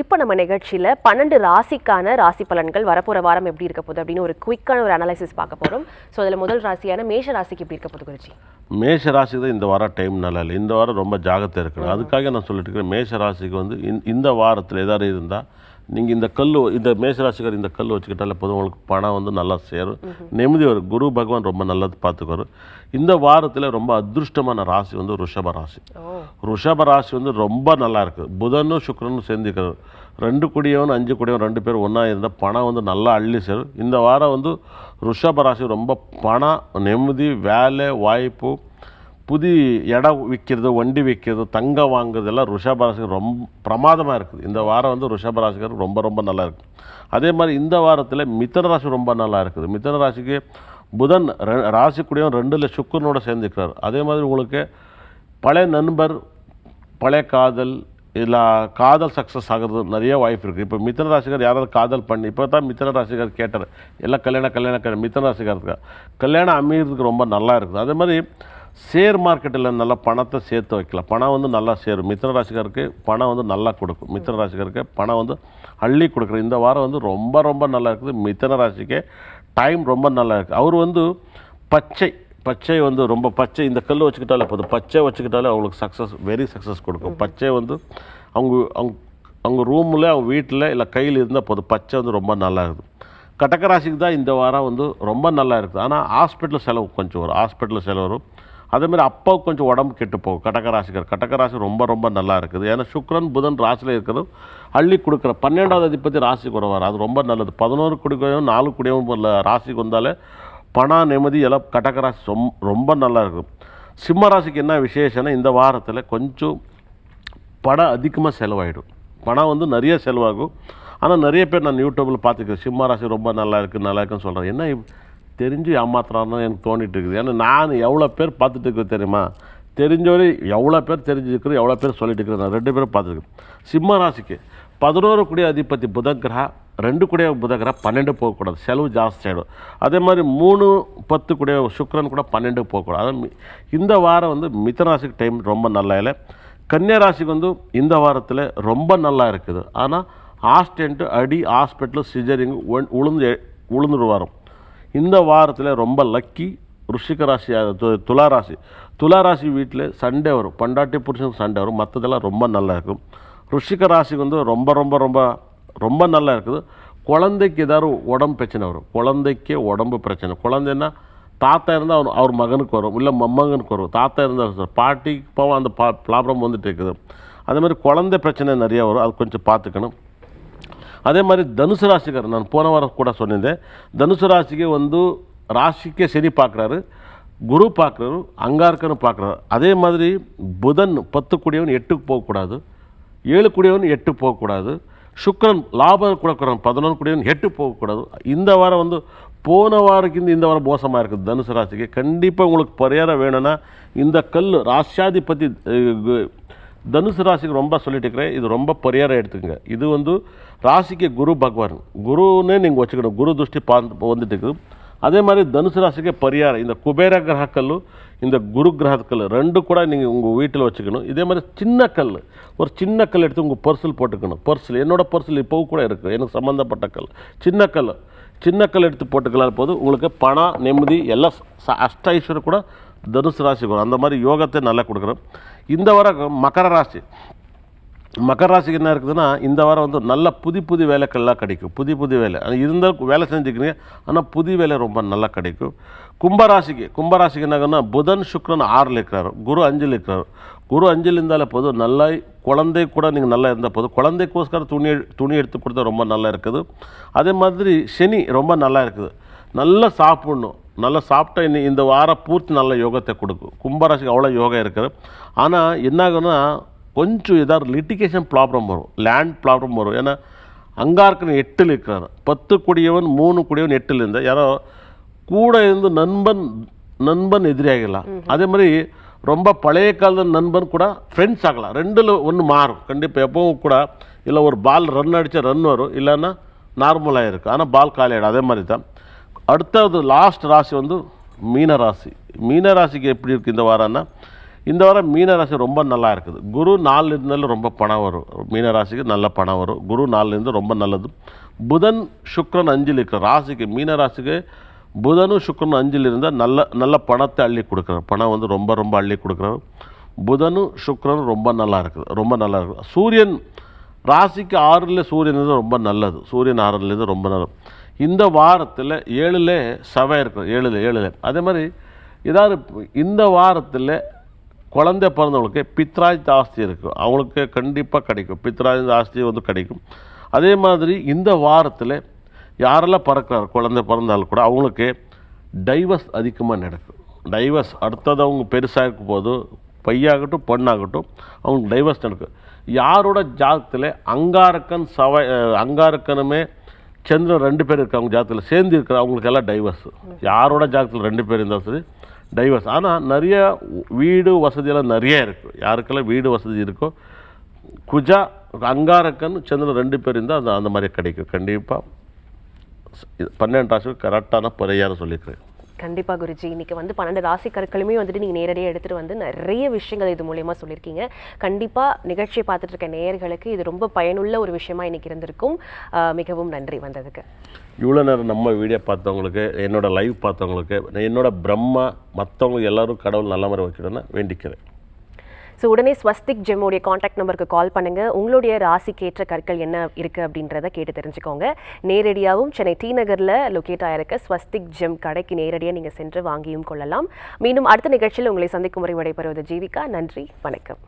இப்போ நம்ம நிகழ்ச்சியில் 12 ராசிக்கான ராசி பலன்கள் வரப்போகிற வாரம் எப்படி இருக்க போகுது அப்படின்னு ஒரு குயிக்கான ஒரு அனலைசிஸ் பார்க்க போகிறோம். ஸோ அதில் முதல் ராசியான மேஷ ராசிக்கு எப்படி இருக்க போகுது குருஜி? மேஷ ராசிக்கு தான் இந்த வாரம் டைம் நல்லா இல்லை. இந்த வாரம் ரொம்ப ஜாகிரதை இருக்கணும். அதுக்காக நான் சொல்லிட்டு இருக்கிறேன், மேஷ ராசிக்கு வந்து இந்த வாரத்தில் ஏதாவது இருந்தால் நீங்கள் இந்த மேஷ ராசிக்கார் இந்த கல் வச்சுக்கிட்டாலே போதும், உங்களுக்கு பணம் வந்து நல்லா சேரும், நிம்மதி வரும். குரு பகவான் ரொம்ப நல்லது பார்த்துக்குவார். இந்த வாரத்தில் ரொம்ப அதிருஷ்டமான ராசி வந்து ரிஷப ராசி. ரிஷப ராசி வந்து ரொம்ப நல்லா இருக்குது. புதனும் சுக்கிரனும் சேர்ந்துக்கிறார். 2 கூடியவன் 5 கூடியவன் 2 பேர் ஒன்றா இருந்தால் பணம் வந்து நல்லா அள்ளி சேரும். இந்த வாரம் வந்து ரிஷப ராசி ரொம்ப பணம், நிம்மதி, வேலை வாய்ப்பு, புதிய இடம் விற்கிறது, வண்டி விற்கிறது, தங்கம் வாங்குறது எல்லாம் ரிஷபராசிக்கு ரொம்ப பிரமாதமாக இருக்குது. இந்த வாரம் வந்து ரிஷபராசிக்கு ரொம்ப ரொம்ப நல்லா இருக்குது. அதே மாதிரி இந்த வாரத்தில் மிதுன ராசி ரொம்ப நல்லா இருக்குது. மிதுன ராசிக்கு புதன் ராசிக்குடியும் 2ல் சுக்கிரனோட சேர்ந்துக்கிறார். அதே மாதிரி உங்களுக்கு பழைய நண்பர், பழைய காதல், இல்லை காதல் சக்ஸஸ் ஆகிறது நிறைய வாய்ப்பு இருக்குது. இப்போ மிதுன ராசிக்கார் யாராவது காதல் பண்ணி இப்போ தான் மிதுன ராசிக்கார் கேட்டார் எல்லாம் கல்யாணம் மிதுன ராசிக்காருக்கு கல்யாணம் அமைகிறதுக்கு ரொம்ப நல்லா இருக்குது. அதே மாதிரி ஷேர் மார்க்கெட்டில் நல்லா பணத்தை சேர்த்து வைக்கலாம். பணம் வந்து நல்லா சேரும். மிதுன ராசிக்காருக்கு பணம் வந்து நல்லா கொடுக்கும். மிதுன ராசிக்காருக்கு பணம் வந்து அள்ளி கொடுக்குற இந்த வாரம் வந்து ரொம்ப ரொம்ப நல்லா இருக்குது. மிதுன ராசிக்கு டைம் ரொம்ப நல்லா இருக்குது. அவர் வந்து பச்சை வந்து ரொம்ப பச்சை இந்த கல் வச்சுக்கிட்டாலே போதும், பச்சை வச்சுக்கிட்டாலே அவங்களுக்கு வெரி சக்ஸஸ் கொடுக்கும். பச்சை வந்து அவங்க ரூமில், அவங்க வீட்டில் இல்லை கையில் இருந்தால் போதும், பச்சை வந்து ரொம்ப நல்லா இருக்குது. கடகராசிக்கு தான் இந்த வாரம் வந்து ரொம்ப நல்லா இருக்குது. ஆனால் ஹாஸ்பிட்டல் செலவு கொஞ்சம் வரும், ஹாஸ்பிட்டல் செலவு வரும். அதேமாதிரி அப்பாவுக்கு கொஞ்சம் உடம்பு கெட்டு போகும். கடகராசி ரொம்ப ரொம்ப நல்லா இருக்குது. ஏன்னா சுக்கிரன் புதன் ராசியில் இருக்கிறது அள்ளி கொடுக்குற 12வது அதிபதி ராசிக்கு வருவார். அது ரொம்ப நல்லது. 11 குடிக்கையும் 4 குடியும் ராசிக்கு வந்தாலே பணம், நிம்மதி எல்லாம் கடகராசி ரொம்ப நல்லா இருக்கும். சிம்ம ராசிக்கு என்ன விசேஷம்னா இந்த வாரத்தில் கொஞ்சம் பணம் அதிகமாக செலவாயிடும். பணம் வந்து நிறைய செலவாகும். ஆனால் நிறைய பேர் நான் யூடியூப்பில் பார்த்துக்கிறேன், சிம்ம ராசி ரொம்ப நல்லா இருக்குன்னு சொல்கிறேன். என்ன தெரிஞ்சு ஏமாத்துறான்னு எனக்கு தோண்டிட்டு இருக்குது. ஏன்னா நான் எவ்வளோ பேர் பார்த்துட்டு இருக்கிறேன் தெரியுமா? தெரிஞ்சவரை எவ்வளோ பேர் தெரிஞ்சுருக்கிறோம், எவ்வளோ பேர் சொல்லிட்டு இருக்கிறேன். நான் 2 பேரும் பார்த்துருக்கேன். சிம்ம ராசிக்கு 11 கூடிய அதிபதி புதன் கிரகம், 2 கூடிய புதன் கிரகம் 12 போகக்கூடாது, செலவு ஜாஸ்தி ஆகிடும். அதே மாதிரி 3, 10 கூடிய சுக்கிரன் கூட 12 போகக்கூடாது. அதான் இந்த வாரம் வந்து மிதுன ராசிக்கு டைம் ரொம்ப நல்லா இல்லை. கன்னியா ராசிக்கு வந்து இந்த வாரத்தில் ரொம்ப நல்லா இருக்குது. ஆனால் ஆக்சிடென்ட்டு, அடி, ஹாஸ்பிட்டல், சிஜரிங், உளுந்துரு வாரம். இந்த வாரத்தில் ரொம்ப லக்கி ருஷிக ராசி, துளாராசி வீட்டில் சண்டே வரும், பண்டாட்டி புருஷனுக்கு சண்டே வரும். மற்றதெல்லாம் ரொம்ப நல்லா இருக்கும். ருஷிக ராசிக்கு வந்து ரொம்ப ரொம்ப ரொம்ப ரொம்ப நல்லா இருக்குது. குழந்தைக்கு ஏதாவது உடம்பு பிரச்சனை வரும். குழந்தைக்கு உடம்பு பிரச்சனை, குழந்தைன்னா தாத்தா இருந்தால் அவர் மகனுக்கு வரும், இல்லை மம்மகனுக்கு வரும். தாத்தா இருந்தால் பாட்டிக்கு போவோம், அந்த ப்ராப்ளம் வந்துட்டு இருக்குது. அதே மாதிரி குழந்தை பிரச்சனை நிறையா வரும், அது கொஞ்சம் பார்த்துக்கணும். அதே மாதிரி தனுசு ராசிக்கார் நான் போன வாரம் கூட சொல்லியிருந்தேன். தனுசு ராசிக்கு வந்து ராசிக்கே சரி பார்க்குறாரு, குரு பார்க்குறாரு, அங்காரக்கன்னு பார்க்குறாரு. அதே மாதிரி புதன் 10 கூடியவன் 8க்கு போகக்கூடாது, 7 கூடியவன் 8 போகக்கூடாது. சுக்கிரன் லாபம் கொடுக்குறான் 11 கூடியவன் 8 போகக்கூடாது. இந்த வாரம் வந்து போன வாரத்துக்கு இந்த வாரம் மோசமாக இருக்குது. தனுசு ராசிக்கு கண்டிப்பாக உங்களுக்கு பரிகாரம் வேணும்னா இந்த கல் ராசியாதிபதி தனுசு ராசிக்கு ரொம்ப சொல்லிட்டு இருக்கிறேன், இது ரொம்ப பரிகாரம் எடுத்துக்கங்க. இது வந்து ராசிக்கு குரு பகவான், குருன்னே நீங்கள் வச்சுக்கணும். குரு திருஷ்டி வந்துட்டு இருக்குது. அதே மாதிரி தனுசு ராசிக்கு பரிகாரம் இந்த குபேர கிரகக்கல், இந்த குரு கிரகக்கல் 2 கூட நீங்கள் உங்கள் வீட்டில் வச்சுக்கணும். இதே மாதிரி ஒரு சின்ன கல் எடுத்து உங்கள் பர்சில் போட்டுக்கணும். என்னோடய பர்சில் இப்போவும் கூட இருக்குது, எனக்கு சம்மந்தப்பட்ட கல். சின்ன கல் எடுத்து போட்டுக்கலாம் போது உங்களுக்கு பணம், நிம்மதி எல்லாம் அஷ்ட ஐஸ்வர்யம் கூட தனுசு ராசிக்கு வரும். அந்த மாதிரி யோகத்தை நல்லா கொடுக்குறோம். இந்த வாரம் மகர ராசிக்கு என்ன இருக்குதுன்னா இந்த வாரம் வந்து நல்ல புது வேலைக்கள்லாம் கிடைக்கும். புது வேலை இருந்தால் வேலை செஞ்சுக்கிறீங்க, ஆனால் புது வேலை ரொம்ப நல்லா கிடைக்கும். கும்பராசிக்கு என்னன்னா புதன் சுக்கிரன் 6ல் இருக்கிறாரு, குரு 5ல் இருக்கிறாரு. குரு 5ல் இருந்தாலே போதும், நல்லா குழந்தை கூட நீங்கள் நல்லா இருந்தால் போதும். குழந்தைக்கோஸ்கர துணி எடுத்து கொடுத்தா ரொம்ப நல்லா இருக்குது. அதே மாதிரி சனி ரொம்ப நல்லா இருக்குது. நல்லா சாப்பிட்ணும், நல்லா சாப்பிட்டா இந்த வாரம் பூர்த்தி நல்ல யோகத்தை கொடுக்கும். கும்பராசிக்கு அவ்வளோ யோகம் இருக்குது. ஆனால் என்ன ஆகுன்னா கொஞ்சம் ஏதாவது லிட்டிகேஷன் ப்ராப்ளம் வரும், லேண்ட் ப்ராப்ளம் வரும். ஏன்னா அங்காரக்கன் 8ல் இருக்கிறார். 10 கூடியவன் 3 கூடியவன் 8ல் இருந்தால் யாரோ கூட இருந்து நண்பன் எதிரியாகலாம். அதே மாதிரி ரொம்ப பழைய காலத்து நண்பன் கூட ஃப்ரெண்ட்ஸ் ஆகலாம். 2ல் 1 மாறும் கண்டிப்பாக. எப்பவும் கூட இல்லை ஒரு பால் ரன் அடித்தா ரன் வரும், இல்லைன்னா நார்மலாக இருக்குது, ஆனால் பால் காலி ஆகிடும். அதே மாதிரி தான் அடுத்தது லாஸ்ட் ராசி வந்து மீனராசிக்கு எப்படி இருக்குது இந்த வாரம்னா இந்த வாரம் மீனராசி ரொம்ப நல்லா இருக்குது. குரு 4 இருந்தாலும் ரொம்ப பணம் வரும். மீனராசிக்கு நல்ல பணம் வரும். குரு 4 இருந்து ரொம்ப நல்லது. புதன் சுக்கிரன் 5 இருக்கிற ராசிக்கு மீனராசிக்கு புதனும் சுக்கிரனும் 5 இருந்தால் நல்ல பணத்தை அள்ளி கொடுக்குறாரு. பணம் வந்து ரொம்ப ரொம்ப அள்ளி கொடுக்குறாரு. புதனும் சுக்கிரனும் ரொம்ப நல்லா இருக்குது. சூரியன் ராசிக்கு 6ல் சூரியன் இருந்து ரொம்ப நல்லது. சூரியன் 6லேருந்து ரொம்ப நல்லது. இந்த வாரத்தில் 7ல் செவ்வாய் இருக்கிறது. 7ல் அதே மாதிரி ஏதாவது இந்த வாரத்தில் குழந்தை பிறந்தவங்களுக்கு பித்ராஜ் ஜாஸ்தி இருக்குது. அவங்களுக்கு கண்டிப்பாக கிடைக்கும். பித்ராஜ் ஜாஸ்தி வந்து கிடைக்கும். அதே மாதிரி இந்த வாரத்தில் யாரெல்லாம் பிறக்கிறார் குழந்தை பிறந்தாலும் கூட அவங்களுக்கு டைவர்ஸ் அதிகமாக நடக்கும். டைவர்ஸ் அடுத்தது அவங்க பெருசாக இருக்கும் போது பையாகட்டும் பொண்ணாகட்டும் அவங்களுக்கு டைவர்ஸ் நடக்கும். யாரோட ஜாதகத்தில் அங்காரக்கனுமே சந்திரன் 2 பேர் இருக்காங்க ஜாதகத்தில் சேர்ந்து இருக்கிற அவங்களுக்கு எல்லாம் டைவர்ஸ். யாரோட ஜாதகத்தில் 2 பேர் இருந்தாலும் சரி டைவர்ஸ். ஆனால் நிறைய வீடு வசதியெல்லாம் நிறைய இருக்குது. யாருக்கெல்லாம் வீடு வசதி இருக்கோ குஜா அங்காரக்கன் சந்திரன் 2 பேர் இருந்தால் அந்த மாதிரி கிடைக்கும். கண்டிப்பாக 12 ராசிக்கு கரெக்டான பரிகாரம் சொல்லிக்கிறேன். கண்டிப்பாக குருஜி, இன்னைக்கு வந்து 12 ராசி கற்களுமே வந்துட்டு நீங்கள் நேரடியாக எடுத்துகிட்டு வந்து நிறைய விஷயங்கள் இது மூலயமா சொல்லியிருக்கீங்க. கண்டிப்பாக நிகழ்ச்சியை பார்த்துட்டு இருக்க நேயர்களுக்கு இது ரொம்ப பயனுள்ள ஒரு விஷயமா இன்னைக்கு இருந்திருக்கும். மிகவும் நன்றி வந்ததுக்கு. இவ்வளோ நேரம் நம்ம வீடியோ பார்த்தவங்களுக்கு, என்னோட லைவ் பார்த்தவங்களுக்கு, என்னோட பிரம்மா மற்றவங்களுக்கு எல்லோரும் கடவுள் நல்ல மாதிரி வைக்கணும்னு வேண்டிக்கிறேன். ஸோ உடனே ஸ்வஸ்திக் ஜெம்முடைய காண்டாக்ட் நம்பருக்கு கால் பண்ணுங்கள். உங்களுடைய ராசிக்கேற்ற கற்கள் என்ன இருக்குது அப்படின்றத கேட்டு தெரிஞ்சுக்கோங்க. நேரடியாகவும் சென்னை டி நகரில் லொக்கேட் ஆகிருக்க ஸ்வஸ்திக் ஜெம் கடைக்கு நேரடியாக நீங்கள் சென்று வாங்கியும் கொள்ளலாம். மீண்டும் அடுத்த நிகழ்ச்சியில் உங்களை சந்திக்கும் முறை விடைபெறுவது ஜீவிகா. நன்றி, வணக்கம்.